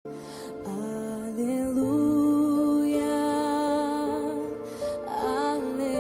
Aleluia, aleluia.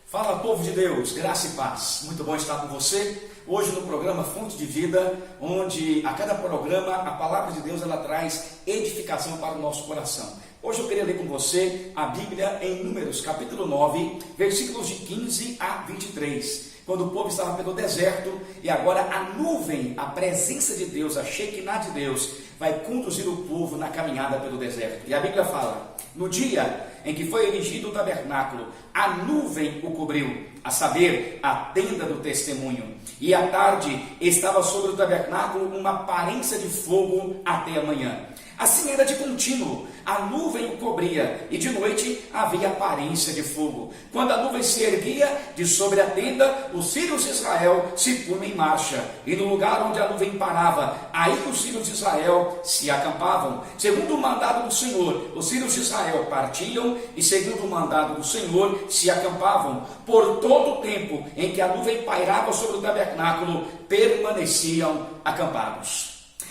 Fala, povo de Deus, graça e paz. Muito bom estar com você hoje no programa Fonte de Vida, onde a cada programa a palavra de Deus ela traz edificação para o nosso coração. Hoje eu queria ler com você a Bíblia em Números, capítulo 9, versículos de 15 a 23. Quando o povo estava pelo deserto e agora a nuvem, a presença de Deus, a Shekinah de Deus, vai conduzir o povo na caminhada pelo deserto. E a Bíblia fala: no dia em que foi erigido o tabernáculo, a nuvem o cobriu, a saber, a tenda do testemunho. E à tarde estava sobre o tabernáculo uma aparência de fogo até a manhã. Assim era de contínuo, a nuvem o cobria, e de noite havia aparência de fogo. Quando a nuvem se erguia de sobre a tenda, os filhos de Israel se punham em marcha, e no lugar onde a nuvem parava, aí os filhos de Israel se acampavam. Segundo o mandado do Senhor, os filhos de Israel partiam, e segundo o mandado do Senhor, se acampavam. Por todo o tempo em que a nuvem pairava sobre o tabernáculo, permaneciam acampados.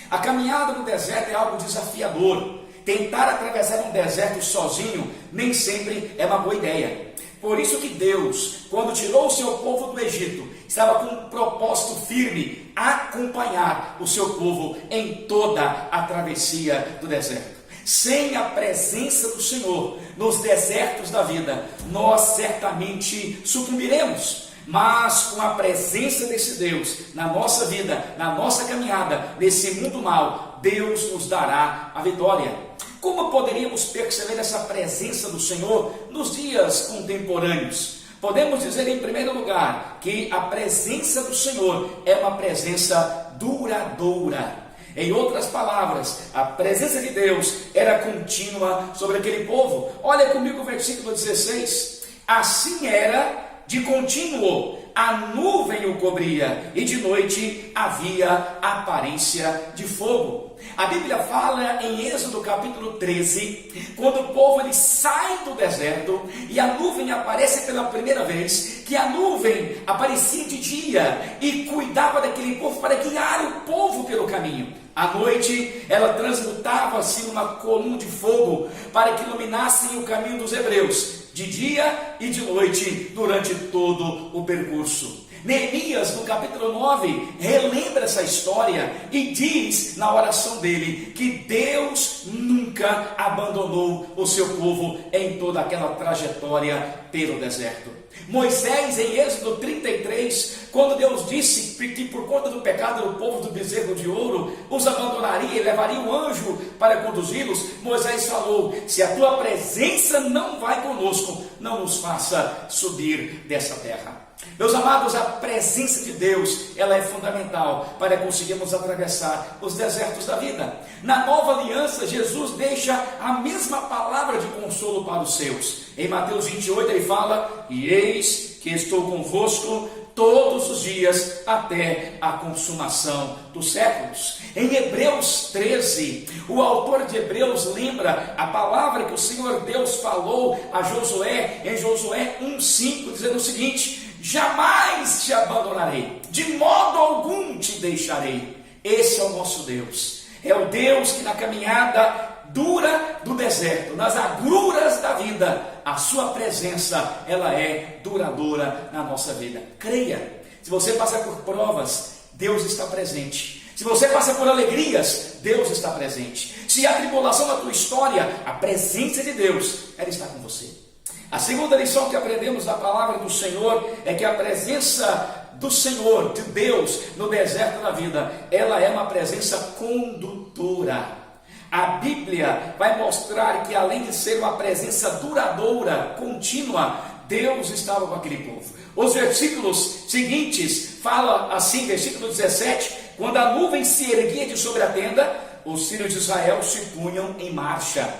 A caminhada no deserto é algo desafiador. Tentar atravessar um deserto sozinho nem sempre é uma boa ideia. Por isso que Deus, quando tirou o seu povo do Egito, estava com um propósito firme: acompanhar o seu povo em toda a travessia do deserto. Sem a presença do Senhor nos desertos da vida, nós certamente sucumbiremos. Mas com a presença desse Deus na nossa vida, na nossa caminhada, nesse mundo mal, Deus nos dará a vitória. Como poderíamos perceber essa presença do Senhor nos dias contemporâneos? Podemos dizer, em primeiro lugar, que a presença do Senhor é uma presença duradoura. Em outras palavras, a presença de Deus era contínua sobre aquele povo. Olha comigo o versículo 16. Assim era de contínuo, a nuvem o cobria, e de noite havia aparência de fogo. A Bíblia fala em Êxodo capítulo 13, quando o povo ele sai do deserto e a nuvem aparece pela primeira vez, que a nuvem aparecia de dia e cuidava daquele povo para guiar o povo pelo caminho. À noite ela transmutava assim uma coluna de fogo para que iluminassem o caminho dos hebreus, de dia e de noite, durante todo o percurso. Neemias, no capítulo 9, relembra essa história e diz na oração dele que Deus nunca abandonou o seu povo em toda aquela trajetória pelo deserto. Moisés, em Êxodo 33, quando Deus disse que por conta do pecado do povo do bezerro de ouro, os abandonaria e levaria um anjo para conduzi-los, Moisés falou: se a tua presença não vai conosco, não nos faça subir dessa terra. Meus amados, a presença de Deus, ela é fundamental para conseguirmos atravessar os desertos da vida. Na nova aliança, Jesus deixa a mesma palavra de consolo para os seus. Em Mateus 28 ele fala: e eis que estou convosco todos os dias até a consumação dos séculos. Em Hebreus 13, o autor de Hebreus lembra a palavra que o Senhor Deus falou a Josué, em Josué 1,5, dizendo o seguinte: jamais te abandonarei, de modo algum te deixarei. Esse é o nosso Deus. É o Deus que na caminhada dura do deserto, nas agruras da vida, a sua presença, ela é duradoura na nossa vida. Creia, se você passa por provas, Deus está presente. Se você passa por alegrias, Deus está presente. Se há tribulação na tua história, a presença de Deus, ela está com você. A segunda lição que aprendemos da palavra do Senhor é que a presença do Senhor, de Deus, no deserto da vida, ela é uma presença condutora. A Bíblia vai mostrar que, além de ser uma presença duradoura, contínua, Deus estava com aquele povo. Os versículos seguintes falam assim, versículo 17: quando a nuvem se erguia de sobre a tenda, os filhos de Israel se punham em marcha.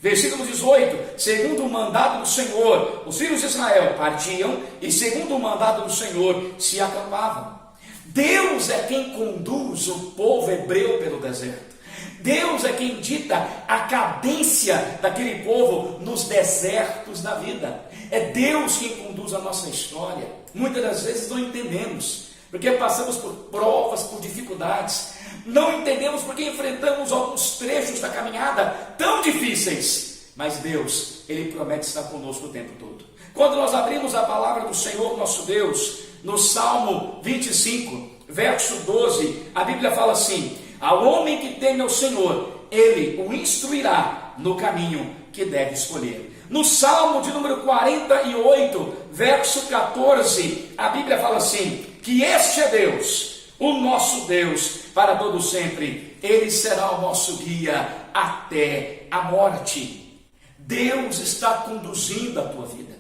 Versículo 18: segundo o mandado do Senhor, os filhos de Israel partiam, e segundo o mandado do Senhor, se acampavam. Deus é quem conduz o povo hebreu pelo deserto. Deus é quem dita a cadência daquele povo nos desertos da vida. É Deus quem conduz a nossa história. Muitas das vezes não entendemos. porque passamos por provas, por dificuldades, não entendemos porque enfrentamos alguns trechos da caminhada tão difíceis, mas Deus, Ele promete estar conosco o tempo todo. Quando nós abrimos a palavra do Senhor nosso Deus, no Salmo 25, verso 12, a Bíblia fala assim: ao homem que teme ao Senhor, Ele o instruirá no caminho que deve escolher. No Salmo de número 48, verso 14, a Bíblia fala assim: que este é Deus, o nosso Deus, para todo sempre. Ele será o nosso guia até a morte. Deus está conduzindo a tua vida.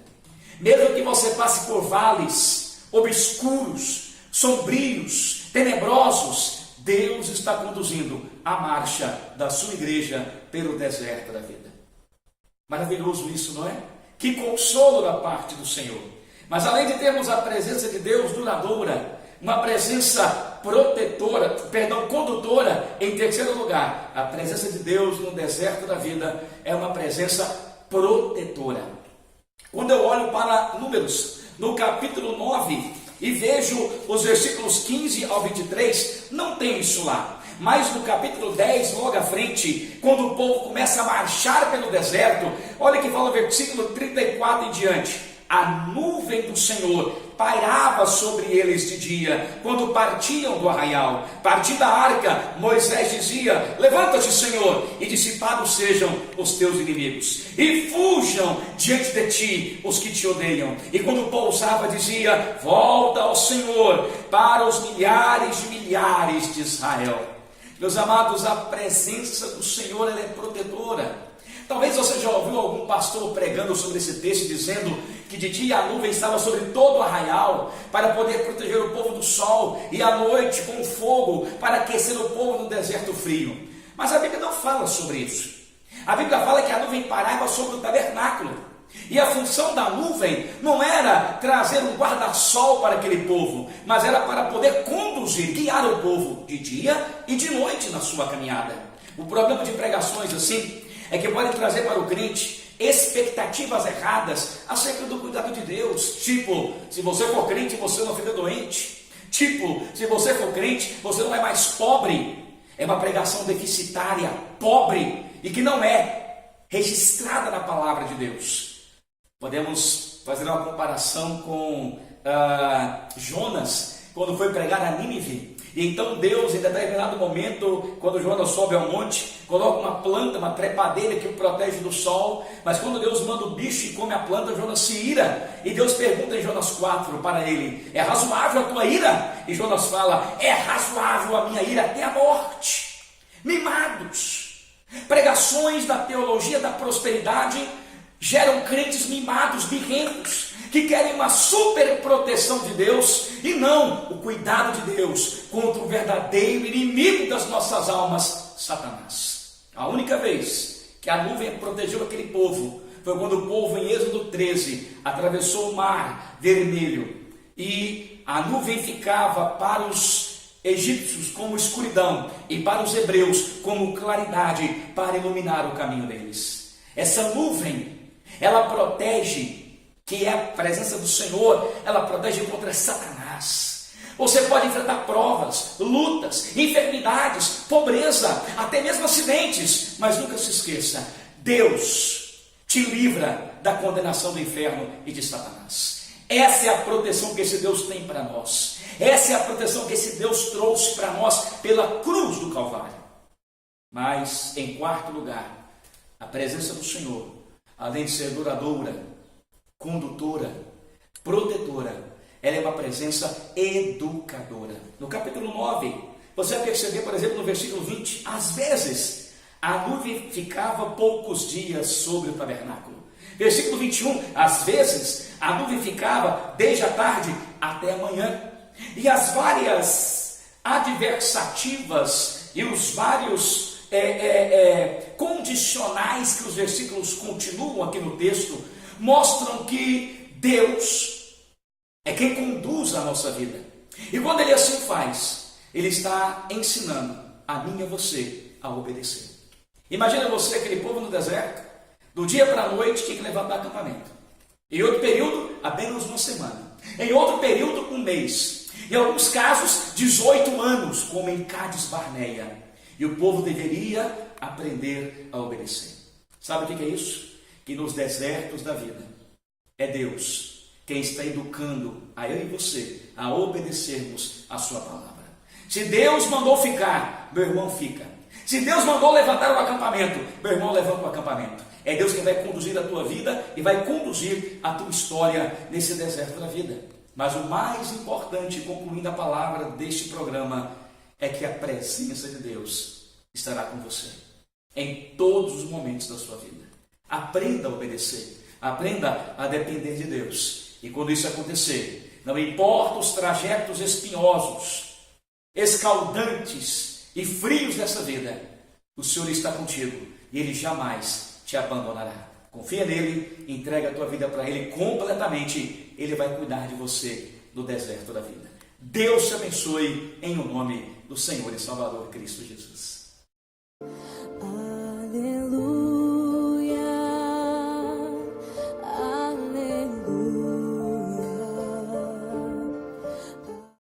Mesmo que você passe por vales obscuros, sombrios, tenebrosos, Deus está conduzindo a marcha da sua igreja pelo deserto da vida. Maravilhoso isso, não é? Que consolo da parte do Senhor. Mas além de termos a presença de Deus duradoura, uma presença condutora, em terceiro lugar, a presença de Deus no deserto da vida é uma presença protetora. Quando eu olho para Números, no capítulo 9, e vejo os versículos 15 ao 23, não tem isso lá. Mas no capítulo 10, logo à frente, quando o povo começa a marchar pelo deserto, olha que fala o versículo 34 em diante: a nuvem do Senhor pairava sobre eles de dia, quando partiam do arraial. Partindo da arca, Moisés dizia: levanta-te, Senhor, e dissipados sejam os teus inimigos, e fujam diante de ti os que te odeiam. E quando pousava, dizia: volta ao Senhor para os milhares de milhares de Israel. Meus amados, a presença do Senhor, ela é protetora. Talvez você já ouviu algum pastor pregando sobre esse texto, dizendo que de dia a nuvem estava sobre todo o arraial, para poder proteger o povo do sol, e à noite com fogo, para aquecer o povo no deserto frio. Mas a Bíblia não fala sobre isso. A Bíblia fala que a nuvem parava sobre o tabernáculo, e a função da nuvem não era trazer um guarda-sol para aquele povo, mas era para poder conduzir, guiar o povo de dia e de noite na sua caminhada. O problema de pregações assim é que podem trazer para o crente expectativas erradas acerca do cuidado de Deus. Tipo, se você for crente, você não fica doente. Tipo, se você for crente, você não é mais pobre. É uma pregação deficitária, pobre, e que não é registrada na palavra de Deus. Podemos fazer uma comparação com Jonas, quando foi pregar a Nínive. E então Deus, em determinado momento, quando Jonas sobe ao monte, coloca uma planta, uma trepadeira que o protege do sol. Mas quando Deus manda o bicho e come a planta, Jonas se ira. E Deus pergunta em Jonas 4 para ele: é razoável a tua ira? E Jonas fala: é razoável a minha ira até a morte. Mimados. Pregações da teologia da prosperidade geram crentes mimados, birrentos, que querem uma super proteção de Deus e não o cuidado de Deus contra o verdadeiro inimigo das nossas almas, Satanás. A única vez que a nuvem protegeu aquele povo foi quando o povo, em Êxodo 13, atravessou o mar vermelho, e a nuvem ficava para os egípcios como escuridão e para os hebreus como claridade, para iluminar o caminho deles. Essa nuvem, ela protege, que é a presença do Senhor, ela protege contra Satanás. Você pode enfrentar provas, lutas, enfermidades, pobreza, até mesmo acidentes, mas nunca se esqueça: Deus te livra da condenação do inferno e de Satanás. Essa é a proteção que esse Deus tem para nós. Essa é a proteção que esse Deus trouxe para nós pela cruz do Calvário. Mas, em quarto lugar, a presença do Senhor, além de ser duradoura, condutora, protetora, ela é uma presença educadora. No capítulo 9, você vai perceber, por exemplo, no versículo 20, às vezes a nuvem ficava poucos dias sobre o tabernáculo. Versículo 21, às vezes a nuvem ficava desde a tarde até a manhã. E as várias adversativas e os vários condicionais que os versículos continuam aqui no texto mostram que Deus é quem conduz a nossa vida. E quando Ele assim faz, Ele está ensinando a mim e a você a obedecer. Imagina você, aquele povo no deserto, do dia para a noite tinha que levantar acampamento. Em outro período, apenas uma semana. Em outro período, um mês. Em alguns casos, 18 anos, como em Cádiz Barneia. E o povo deveria aprender a obedecer. Sabe o que é isso? Que nos desertos da vida é Deus quem está educando a eu e você a obedecermos a sua palavra. Se Deus mandou ficar, meu irmão fica. Se Deus mandou levantar o acampamento, meu irmão levanta o acampamento. É Deus quem vai conduzir a tua vida e vai conduzir a tua história nesse deserto da vida. Mas o mais importante, concluindo a palavra deste programa, é que a presença de Deus estará com você em todos os momentos da sua vida. Aprenda a obedecer, aprenda a depender de Deus. E quando isso acontecer, não importa os trajetos espinhosos, escaldantes e frios dessa vida, o Senhor está contigo e Ele jamais te abandonará. Confia nele, entrega a tua vida para Ele completamente. Ele vai cuidar de você no deserto da vida. Deus te abençoe em o nome do Senhor e Salvador Cristo Jesus.